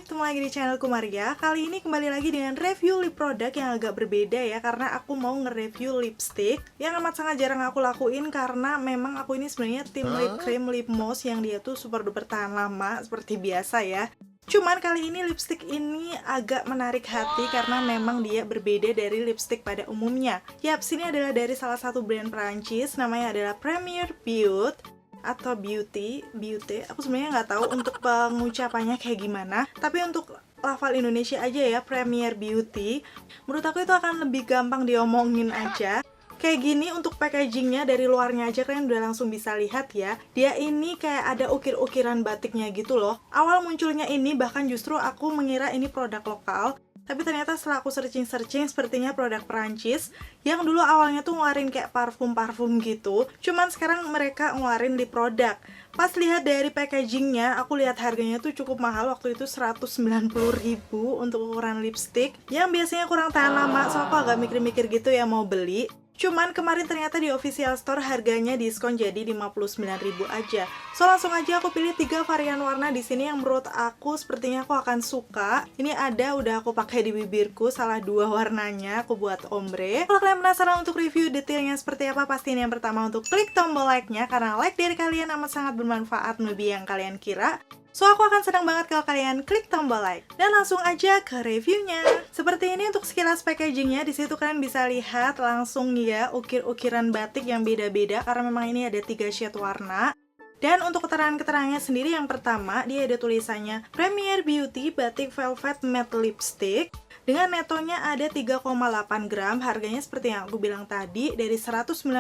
ketemu lagi di channelku Maria. Kali ini kembali lagi dengan review lip product yang agak berbeda ya, karena aku mau nge-review lipstick yang amat sangat jarang aku lakuin karena memang aku ini sebenarnya tim lip cream, lip mousse yang dia tuh super duper tahan lama seperti biasa ya. Cuman kali ini lipstick ini agak menarik hati karena memang dia berbeda dari lipstick pada umumnya. Yaps, ini adalah dari salah satu brand Perancis, namanya adalah Premier Beauty atau Beauty. Aku sebenarnya nggak tahu untuk pengucapannya kayak gimana, tapi untuk lafal Indonesia aja ya, Premier Beauty. Menurut aku itu akan lebih gampang diomongin aja. Kayak gini untuk packagingnya, dari luarnya aja kalian udah langsung bisa lihat ya. Dia ini kayak ada ukir-ukiran batiknya gitu loh. Awal munculnya ini bahkan justru aku mengira ini produk lokal, tapi ternyata setelah aku searching sepertinya produk Perancis yang dulu awalnya tuh ngeluarin kayak parfum-parfum gitu. Cuman sekarang mereka ngeluarin lip produk. Pas lihat dari packagingnya, aku lihat harganya tuh cukup mahal. Waktu itu 190.000 untuk ukuran lipstick yang biasanya kurang tahan lama, so aku agak mikir-mikir gitu ya mau beli. Cuman kemarin ternyata di official store harganya diskon jadi 59.000 aja. So langsung aja aku pilih 3 varian warna di sini yang menurut aku sepertinya aku akan suka. Ini udah aku pakai di bibirku, salah 2 warnanya aku buat ombre. Kalau kalian penasaran untuk review detailnya seperti apa, pastiin yang pertama untuk klik tombol like-nya karena like dari kalian amat sangat bermanfaat melebihi yang kalian kira. So aku akan senang banget kalau kalian klik tombol like. Dan langsung aja ke reviewnya. Seperti ini untuk sekilas packagingnya. Di situ kalian bisa lihat langsung ya ukir-ukiran batik yang beda-beda karena memang ini ada 3 shade warna. Dan untuk keterangan-keterangannya sendiri, yang pertama dia ada tulisannya Premier Beauty Batik Velvet Matte Lipstick. Dengan netonya ada 3,8 gram, harganya seperti yang aku bilang tadi dari 190.000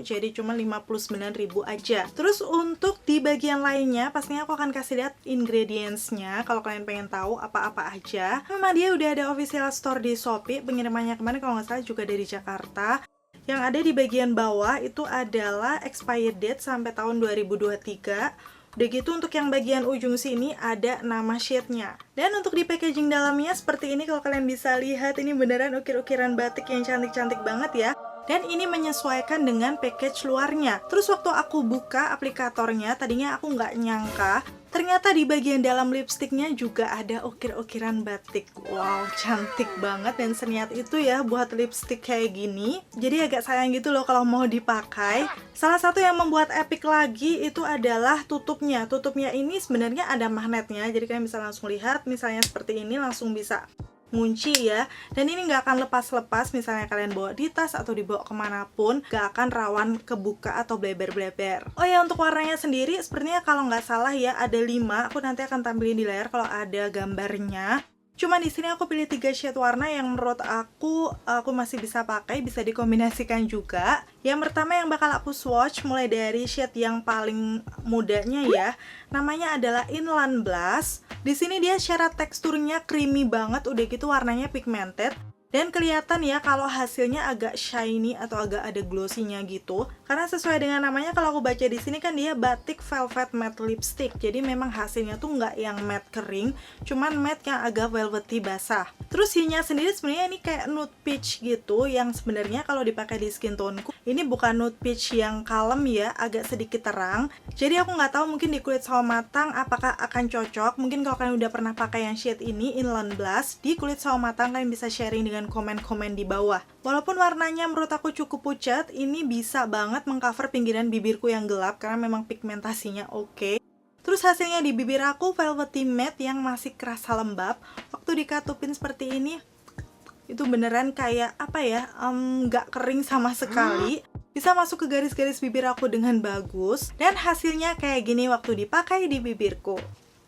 jadi cuma 59.000 aja. Terus untuk di bagian lainnya pastinya aku akan kasih lihat ingredientsnya kalau kalian pengen tahu apa-apa aja. Memang dia udah ada official store di Shopee, pengirimannya kemarin kalau nggak salah juga dari Jakarta. Yang ada di bagian bawah itu adalah expired date sampai tahun 2023. Udah gitu untuk yang bagian ujung sini ada nama shade-nya. Dan untuk di packaging dalamnya seperti ini, kalau kalian bisa lihat ini beneran ukir-ukiran batik yang cantik-cantik banget ya. Dan ini menyesuaikan dengan package luarnya. Terus waktu aku buka aplikatornya, tadinya aku nggak nyangka ternyata di bagian dalam lipstiknya juga ada ukir-ukiran batik. Wow, cantik banget dan seniat itu ya buat lipstik kayak gini. Jadi agak sayang gitu loh kalau mau dipakai. Salah satu yang membuat epic lagi itu adalah tutupnya. Tutupnya ini sebenarnya ada magnetnya, jadi kalian bisa langsung lihat. Misalnya seperti ini langsung bisa ngunci ya, dan ini nggak akan lepas-lepas. Misalnya kalian bawa di tas atau dibawa kemanapun, nggak akan rawan kebuka atau bleber-bleber. Oh ya, untuk warnanya sendiri sepertinya kalau nggak salah ya ada 5. Aku nanti akan tampilin di layar kalau ada gambarnya. Cuma di sini aku pilih 3 shade warna yang menurut aku masih bisa pakai, bisa dikombinasikan juga. Yang pertama yang bakal aku swatch mulai dari shade yang paling mudanya ya. Namanya adalah Inland Blush. Di sini dia secara teksturnya creamy banget, udah gitu warnanya pigmented. Dan kelihatan ya kalau hasilnya agak shiny atau agak ada glossy-nya gitu. Karena sesuai dengan namanya, kalau aku baca di sini kan dia batik velvet matte lipstick. Jadi memang hasilnya tuh nggak yang matte kering, cuman matte yang agak velvety basah. Terus hue-nya sendiri sebenarnya ini kayak nude peach gitu, yang sebenarnya kalau dipakai di skin tone-ku ini bukan nude peach yang kalem ya, agak sedikit terang. Jadi aku nggak tahu mungkin di kulit sawo matang apakah akan cocok. Mungkin kalau kalian udah pernah pakai yang shade ini, Inland Blush, di kulit sawo matang kalian bisa sharing dengan komen-komen di bawah. Walaupun warnanya menurut aku cukup pucat, ini bisa banget mengcover pinggiran bibirku yang gelap karena memang pigmentasinya oke. Terus hasilnya di bibir aku velvety matte yang masih kerasa lembab. Waktu dikatupin seperti ini, itu beneran kayak apa ya, nggak kering sama sekali. Bisa masuk ke garis-garis bibir aku dengan bagus. Dan hasilnya kayak gini waktu dipakai di bibirku.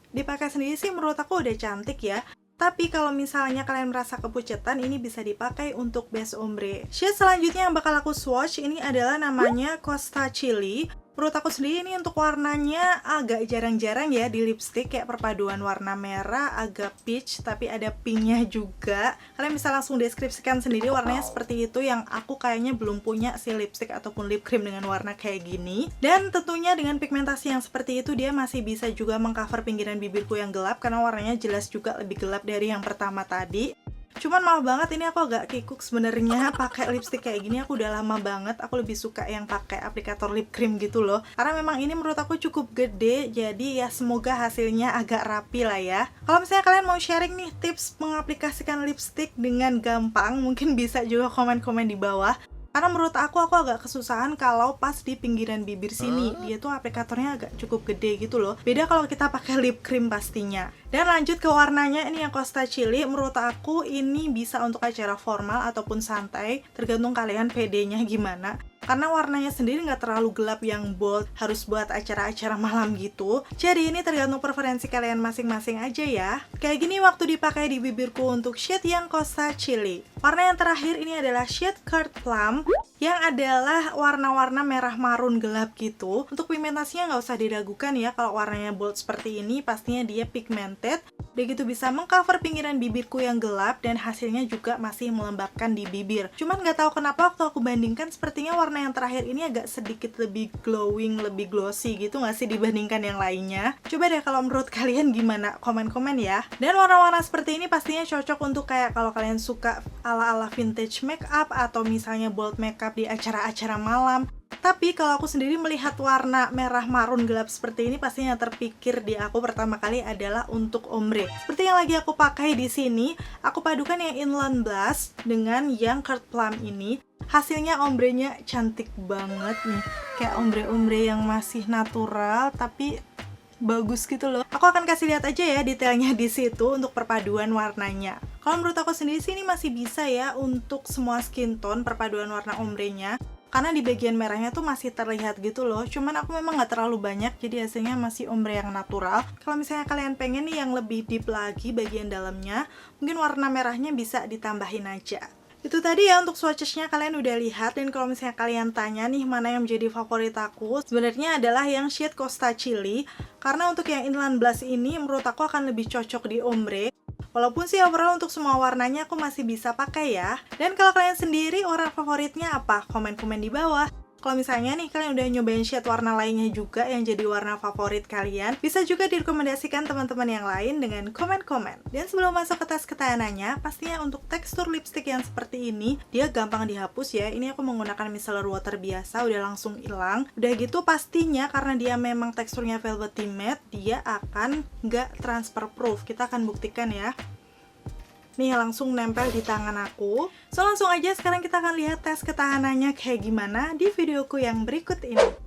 Dipakai sendiri sih menurut aku udah cantik ya. Tapi kalau misalnya kalian merasa kepucetan, ini bisa dipakai untuk base ombre. Shade selanjutnya yang bakal aku swatch ini adalah namanya Costa Chili. Menurut aku sendiri ini untuk warnanya agak jarang-jarang ya di lipstick, kayak perpaduan warna merah, agak peach, tapi ada pinknya juga. Kalian bisa langsung deskripsikan sendiri warnanya seperti itu, yang aku kayaknya belum punya si lipstick ataupun lip cream dengan warna kayak gini. Dan tentunya dengan pigmentasi yang seperti itu, dia masih bisa juga mengcover pinggiran bibirku yang gelap, karena warnanya jelas juga lebih gelap dari yang pertama tadi. Cuman maaf banget ini aku agak kikuk sebenarnya pakai lipstick kayak gini. Aku udah lama banget, aku lebih suka yang pakai aplikator lip cream gitu loh. Karena memang ini menurut aku cukup gede, jadi ya semoga hasilnya agak rapi lah ya. Kalau misalnya kalian mau sharing nih tips mengaplikasikan lipstick dengan gampang, mungkin bisa juga komen-komen di bawah. Karena menurut aku agak kesusahan kalau pas di pinggiran bibir sini. Dia tuh aplikatornya agak cukup gede gitu loh. Beda kalau kita pakai lip cream pastinya. Dan lanjut ke warnanya, ini yang Costa Chili. Menurut aku ini bisa untuk acara formal ataupun santai, tergantung kalian pedenya gimana. Karena warnanya sendiri nggak terlalu gelap yang bold, harus buat acara-acara malam gitu. Jadi ini tergantung preferensi kalian masing-masing aja ya. Kayak gini waktu dipakai di bibirku untuk shade yang Costa Chili. Warna yang terakhir ini adalah shade Curd Plum, yang adalah warna-warna merah marun gelap gitu. Untuk pigmentasinya nggak usah diragukan ya, kalau warnanya bold seperti ini pastinya dia pigmented. Udah gitu bisa mengcover pinggiran bibirku yang gelap dan hasilnya juga masih melembabkan di bibir. Cuman nggak tahu kenapa waktu aku bandingkan sepertinya warna yang terakhir ini agak sedikit lebih glowing, lebih glossy gitu nggak sih dibandingkan yang lainnya. Coba deh kalau menurut kalian gimana, komen-komen ya. Dan warna-warna seperti ini pastinya cocok untuk kayak kalau kalian suka ala-ala vintage makeup atau misalnya bold makeup di acara-acara malam. Tapi kalau aku sendiri melihat warna merah marun gelap seperti ini, pastinya terpikir di aku pertama kali adalah untuk ombre. Seperti yang lagi aku pakai di sini, aku padukan yang Inland Blush dengan yang Curd Plum ini. Hasilnya ombrenya cantik banget nih, kayak ombre-ombre yang masih natural tapi bagus gitu loh. Aku akan kasih lihat aja ya detailnya di situ untuk perpaduan warnanya. Kalau menurut aku sendiri sih ini masih bisa ya untuk semua skin tone perpaduan warna ombrenya. Karena di bagian merahnya tuh masih terlihat gitu loh. Cuman aku memang nggak terlalu banyak, jadi hasilnya masih ombre yang natural. Kalau misalnya kalian pengen nih yang lebih deep lagi bagian dalamnya, mungkin warna merahnya bisa ditambahin aja. Itu tadi ya untuk swatches-nya kalian udah lihat. Dan kalau misalnya kalian tanya nih mana yang menjadi favorit aku, sebenarnya adalah yang shade Costa Chili. Karena untuk yang Inland Blush ini menurut aku akan lebih cocok di ombre. Walaupun sih overall untuk semua warnanya aku masih bisa pakai ya. Dan kalau kalian sendiri warna favoritnya apa? Komen-komen di bawah. Kalau misalnya nih kalian udah nyobain shade warna lainnya juga yang jadi warna favorit kalian, bisa juga direkomendasikan teman-teman yang lain dengan komen-komen. Dan sebelum masuk ke tes ketahanannya, pastinya untuk tekstur lipstick yang seperti ini, dia gampang dihapus ya. Ini aku menggunakan micellar water biasa, udah langsung hilang. Udah gitu pastinya karena dia memang teksturnya velvety matte, dia akan nggak transfer proof. Kita akan buktikan ya. Nih langsung nempel di tangan aku. So langsung aja sekarang kita akan lihat tes ketahanannya kayak gimana di videoku yang berikut ini.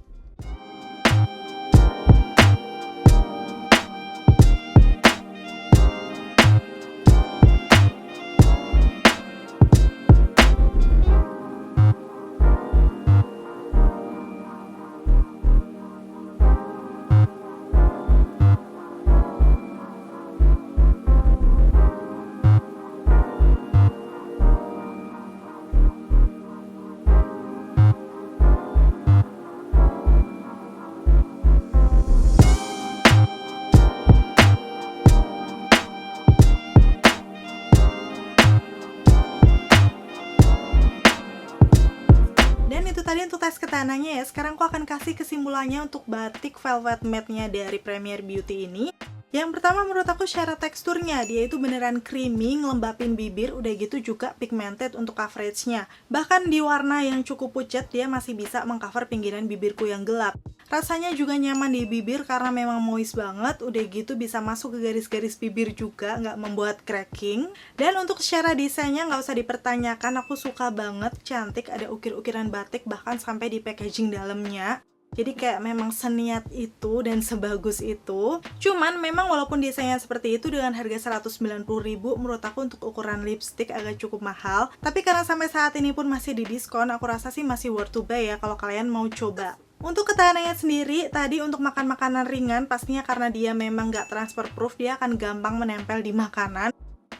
Tadi untuk tes ketahanannya ya, sekarang aku akan kasih kesimpulannya untuk batik velvet matte-nya dari Premier Beauty ini. Yang pertama menurut aku secara teksturnya, dia itu beneran creamy, ngelembapin bibir, udah gitu juga pigmented untuk coveragenya. Bahkan di warna yang cukup pucat, dia masih bisa mengcover pinggiran bibirku yang gelap. Rasanya juga nyaman di bibir karena memang moist banget, udah gitu bisa masuk ke garis-garis bibir juga, nggak membuat cracking. Dan untuk secara desainnya nggak usah dipertanyakan, aku suka banget, cantik, ada ukir-ukiran batik bahkan sampai di packaging dalamnya. Jadi kayak memang seniat itu dan sebagus itu. Cuman memang walaupun desainnya seperti itu dengan harga 190.000, menurut aku untuk ukuran lipstick agak cukup mahal. Tapi karena sampai saat ini pun masih di diskon, aku rasa sih masih worth to buy ya kalau kalian mau coba. Untuk ketahanannya sendiri, tadi untuk makan makanan ringan, pastinya karena dia memang nggak transfer proof, dia akan gampang menempel di makanan.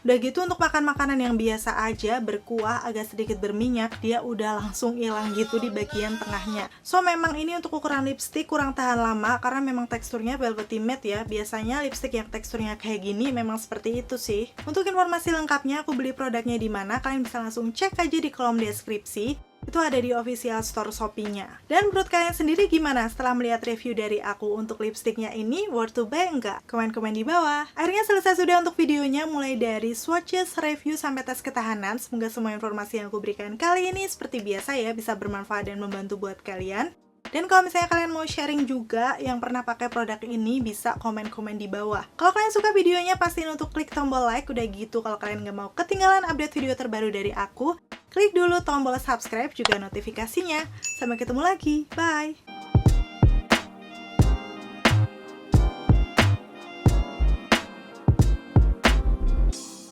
Udah gitu untuk makan makanan yang biasa aja, berkuah, agak sedikit berminyak, dia udah langsung hilang gitu di bagian tengahnya. So memang ini untuk ukuran lipstick kurang tahan lama karena memang teksturnya velvety matte ya. Biasanya lipstick yang teksturnya kayak gini memang seperti itu sih. Untuk informasi lengkapnya aku beli produknya di mana, kalian bisa langsung cek aja di kolom deskripsi. itu ada di official store Shopee-nya. Dan menurut kalian sendiri gimana setelah melihat review dari aku untuk lipstiknya ini? Worth to buy enggak? Komen-komen di bawah. Akhirnya selesai sudah untuk videonya, mulai dari swatches, review, sampai tes ketahanan. Semoga semua informasi yang aku berikan kali ini seperti biasa ya, bisa bermanfaat dan membantu buat kalian. Dan kalau misalnya kalian mau sharing juga yang pernah pakai produk ini, bisa komen-komen di bawah. Kalau kalian suka videonya, pastiin untuk klik tombol like. Udah gitu, kalau kalian nggak mau ketinggalan update video terbaru dari aku, klik dulu tombol subscribe juga notifikasinya. Sampai ketemu lagi, bye!